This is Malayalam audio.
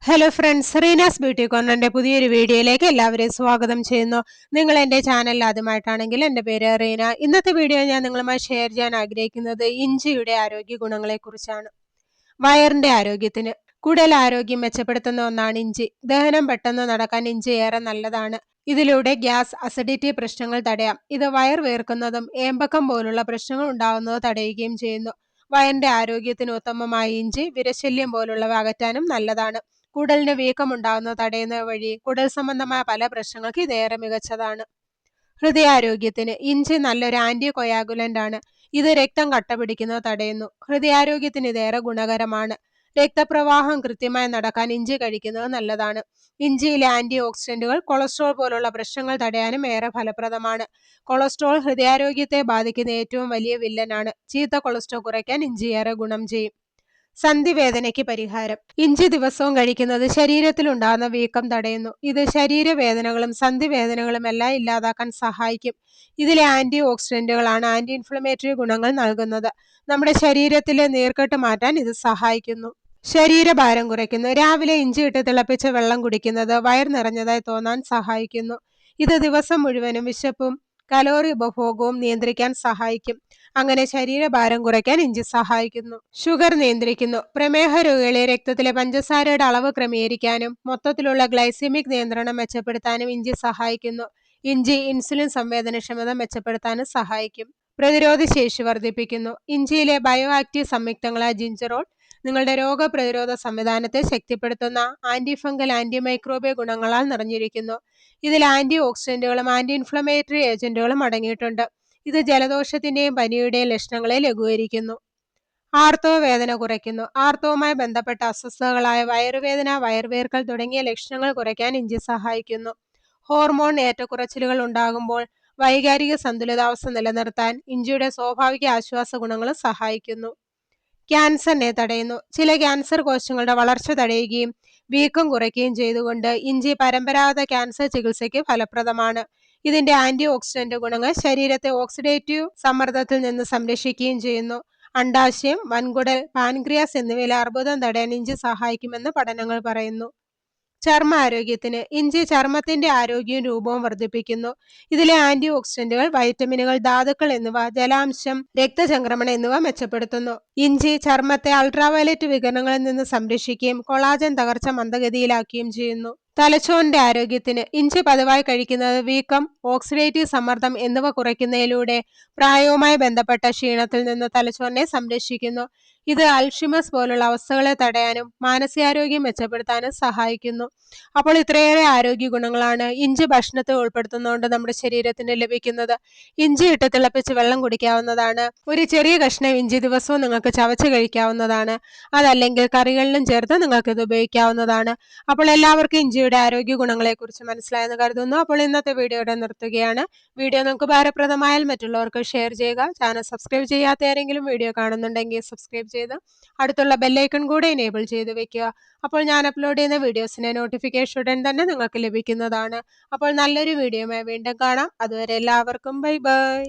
ഹലോ ഫ്രണ്ട്സ്, റീനാസ് ബ്യൂട്ടി കോർണറിന്റെ പുതിയൊരു വീഡിയോയിലേക്ക് എല്ലാവരെയും സ്വാഗതം ചെയ്യുന്നു. നിങ്ങൾ എൻ്റെ ചാനൽ ആദ്യമായിട്ടാണെങ്കിൽ എൻ്റെ പേര് റീന. ഇന്നത്തെ വീഡിയോ ഞാൻ നിങ്ങളുമായി ഷെയർ ചെയ്യാൻ ആഗ്രഹിക്കുന്നത് ഇഞ്ചിയുടെ ആരോഗ്യ ഗുണങ്ങളെക്കുറിച്ചാണ്. വയറിന്റെ ആരോഗ്യത്തിന് കൂടുതൽ ആരോഗ്യം മെച്ചപ്പെടുത്തുന്ന ഒന്നാണ് ഇഞ്ചി. ദഹനം പെട്ടെന്ന് നടക്കാൻ ഇഞ്ചി ഏറെ നല്ലതാണ്. ഇതിലൂടെ ഗ്യാസ്, അസിഡിറ്റി പ്രശ്നങ്ങൾ തടയാം. ഇത് വയർ വീർക്കുന്നതും ഏമ്പക്കം പോലുള്ള പ്രശ്നങ്ങൾ ഉണ്ടാകുന്നത് തടയുകയും ചെയ്യുന്നു. വയറിന്റെ ആരോഗ്യത്തിന് ഉത്തമമായ ഇഞ്ചി വിരശല്യം പോലുള്ളവ അകറ്റാനും നല്ലതാണ്. കുടലിന് വീക്കം ഉണ്ടാകുന്നത് തടയുന്നത് വഴി കുടൽ സംബന്ധമായ പല പ്രശ്നങ്ങൾക്ക് ഇതേറെ മികച്ചതാണ്. ഹൃദയാരോഗ്യത്തിന് ഇഞ്ചി നല്ലൊരു ആന്റി കൊയാഗുലന്റ് ആണ്. ഇത് രക്തം കട്ട പിടിക്കുന്നത് തടയുന്നു. ഹൃദയാരോഗ്യത്തിന് ഇതേറെ ഗുണകരമാണ്. രക്തപ്രവാഹം കൃത്യമായി നടക്കാൻ ഇഞ്ചി കഴിക്കുന്നത് നല്ലതാണ്. ഇഞ്ചിയിലെ ആന്റി ഓക്സിഡന്റുകൾ കൊളസ്ട്രോൾ പോലുള്ള പ്രശ്നങ്ങൾ തടയാനും ഏറെ ഫലപ്രദമാണ്. കൊളസ്ട്രോൾ ഹൃദയാരോഗ്യത്തെ ബാധിക്കുന്ന ഏറ്റവും വലിയ വില്ലനാണ്. ചീത്ത കൊളസ്ട്രോൾ കുറയ്ക്കാൻ ഇഞ്ചി ഏറെ ഗുണം ചെയ്യും. സന്ധിവേദനയ്ക്ക് പരിഹാരം ഇഞ്ചി ദിവസവും കഴിക്കുന്നത് ശരീരത്തിൽ ഉണ്ടാകുന്ന വീക്കം തടയുന്നു. ഇത് ശരീരവേദനകളും സന്ധിവേദനകളും എല്ലാം ഇല്ലാതാക്കാൻ സഹായിക്കും. ഇതിലെ ആന്റി ഓക്സിഡന്റുകളാണ് ആന്റി ഇൻഫ്ലമേറ്ററി ഗുണങ്ങൾ നൽകുന്നത്. നമ്മുടെ ശരീരത്തിലെ നീർക്കെട്ട് മാറ്റാൻ ഇത് സഹായിക്കുന്നു. ശരീരഭാരം കുറയ്ക്കുന്നു. രാവിലെ ഇഞ്ചി ഇട്ട് തിളപ്പിച്ച വെള്ളം കുടിക്കുന്നത് വയർ നിറഞ്ഞതായി തോന്നാൻ സഹായിക്കുന്നു. ഇത് ദിവസം മുഴുവനും വിശപ്പും കലോറി ഉപഭോഗവും നിയന്ത്രിക്കാൻ സഹായിക്കും. അങ്ങനെ ശരീരഭാരം കുറയ്ക്കാൻ ഇഞ്ചി സഹായിക്കുന്നു. ഷുഗർ നിയന്ത്രിക്കുന്നു. പ്രമേഹ രോഗികളെ രക്തത്തിലെ പഞ്ചസാരയുടെ അളവ് ക്രമീകരിക്കാനും മൊത്തത്തിലുള്ള ഗ്ലൈസെമിക് നിയന്ത്രണം മെച്ചപ്പെടുത്താനും ഇഞ്ചി സഹായിക്കുന്നു. ഇഞ്ചി ഇൻസുലിൻ സംവേദനക്ഷമത മെച്ചപ്പെടുത്താനും സഹായിക്കും. പ്രതിരോധശേഷി വർദ്ധിപ്പിക്കുന്നു. ഇഞ്ചിയിലെ ബയോ ആക്റ്റീവ് സംയുക്തങ്ങളായ ജിഞ്ചറോൾ നിങ്ങളുടെ രോഗപ്രതിരോധ സംവിധാനത്തെ ശക്തിപ്പെടുത്തുന്ന ആന്റി ഫംഗൽ ആന്റി മൈക്രോബിയ ഗുണങ്ങളാൽ നിറഞ്ഞിരിക്കുന്നു. ഇതിൽ ആന്റി ഓക്സിഡന്റുകളും ആന്റി ഇൻഫ്ലമേറ്ററി ഏജന്റുകളും അടങ്ങിയിട്ടുണ്ട്. ഇത് ജലദോഷത്തിന്റെയും പനിയുടെയും ലക്ഷണങ്ങളെ ലഘൂകരിക്കുന്നു. ആർത്തവ വേദന കുറയ്ക്കുന്നു. ആർത്തവവുമായി ബന്ധപ്പെട്ട അസ്വസ്ഥതകളായ വയറുവേദന, വയറുവേർക്കൽ തുടങ്ങിയ ലക്ഷണങ്ങൾ കുറയ്ക്കാൻ ഇഞ്ചി സഹായിക്കുന്നു. ഹോർമോൺ ഏറ്റക്കുറച്ചിലുകൾ ഉണ്ടാകുമ്പോൾ വൈകാരിക സന്തുലിതാവസ്ഥ നിലനിർത്താൻ ഇഞ്ചിയുടെ സ്വാഭാവിക ആശ്വാസ ഗുണങ്ങളും സഹായിക്കുന്നു. ക്യാൻസറിനെ തടയുന്നു. ചില ക്യാൻസർ കോശങ്ങളുടെ വളർച്ച തടയുകയും വീക്കം കുറയ്ക്കുകയും ചെയ്തുകൊണ്ട് ഇഞ്ചി പരമ്പരാഗത ക്യാൻസർ ചികിത്സയ്ക്ക് ഫലപ്രദമാണ്. ഇതിന്റെ ആന്റി ഓക്സിഡന്റ് ഗുണങ്ങൾ ശരീരത്തെ ഓക്സിഡേറ്റീവ് സമ്മർദ്ദത്തിൽ നിന്ന് സംരക്ഷിക്കുകയും ചെയ്യുന്നു. അണ്ഡാശയം, വൻകുടൽ, പാൻക്രിയാസ് എന്നിവയിലെ അർബുദം തടയാൻ ഇഞ്ചി സഹായിക്കുമെന്ന് പഠനങ്ങൾ പറയുന്നു. ചർമ്മ ആരോഗ്യത്തിന് ഇഞ്ചി ചർമ്മത്തിന്റെ ആരോഗ്യവും രൂപവും വർദ്ധിപ്പിക്കുന്നു. ഇതിലെ ആന്റി ഓക്സിഡന്റുകൾ, വൈറ്റമിനുകൾ, ധാതുക്കൾ എന്നിവ ജലാംശം, രക്തചംക്രമണം എന്നിവ മെച്ചപ്പെടുത്തുന്നു. ഇഞ്ചി ചർമ്മത്തെ അൾട്രാവയലറ്റ് വികിരണങ്ങളിൽ നിന്ന് സംരക്ഷിക്കുകയും കൊളാജൻ തകർച്ച മന്ദഗതിയിലാക്കുകയും ചെയ്യുന്നു. തലച്ചോറിന്റെ ആരോഗ്യത്തിന് ഇഞ്ചി പതിവായി കഴിക്കുന്നത് വീക്കം, ഓക്സിഡേറ്റീവ് സമ്മർദ്ദം എന്നിവ കുറയ്ക്കുന്നതിലൂടെ പ്രായവുമായി ബന്ധപ്പെട്ട ക്ഷീണത്തിൽ നിന്ന് തലച്ചോറിനെ സംരക്ഷിക്കുന്നു. ഇത് അൽഷിമസ് പോലുള്ള അവസ്ഥകളെ തടയാനും മാനസികാരോഗ്യം മെച്ചപ്പെടുത്താനും സഹായിക്കുന്നു. അപ്പോൾ ഇത്രയേറെ ആരോഗ്യ ഗുണങ്ങളാണ് ഇഞ്ചി ഭക്ഷണത്തിൽ ഉൾപ്പെടുത്തുന്നതുകൊണ്ട് നമ്മുടെ ശരീരത്തിന് ലഭിക്കുന്നത്. ഇഞ്ചി ഇട്ട് തിളപ്പിച്ച് വെള്ളം കുടിക്കാവുന്നതാണ്. ഒരു ചെറിയ കഷ്ണം ഇഞ്ചി ദിവസവും നിങ്ങൾക്ക് ചവച്ച് കഴിക്കാവുന്നതാണ്. അതല്ലെങ്കിൽ കറികളിലും ചേർത്ത് നിങ്ങൾക്ക് ഇത് ഉപയോഗിക്കാവുന്നതാണ്. അപ്പോൾ എല്ലാവർക്കും ഇഞ്ചിയുടെ ആരോഗ്യ ഗുണങ്ങളെക്കുറിച്ച് മനസ്സിലായെന്ന് കരുതുന്നു. അപ്പോൾ ഇന്നത്തെ വീഡിയോയുടെ നിർത്തുകയാണ്. വീഡിയോ നിങ്ങൾക്ക് ഉപകാരപ്രദമായാൽ മറ്റുള്ളവർക്ക് ഷെയർ ചെയ്യുക. ചാനൽ സബ്സ്ക്രൈബ് ചെയ്യാത്ത ആരെങ്കിലും വീഡിയോ കാണുന്നുണ്ടെങ്കിൽ സബ്സ്ക്രൈബ് ചെയ്ത് അടുത്തുള്ള ബെല്ലൈക്കൺ കൂടെ എനേബിൾ ചെയ്ത് വെക്കുക. അപ്പോൾ ഞാൻ അപ്ലോഡ് ചെയ്യുന്ന വീഡിയോസിന്റെ നോട്ടിഫിക്കേഷൻ ഉടൻ തന്നെ നിങ്ങൾക്ക് ലഭിക്കുന്നതാണ്. അപ്പോൾ നല്ലൊരു വീഡിയോയുമായി വീണ്ടും കാണാം. അതുവരെ എല്ലാവർക്കും ബൈ ബൈ.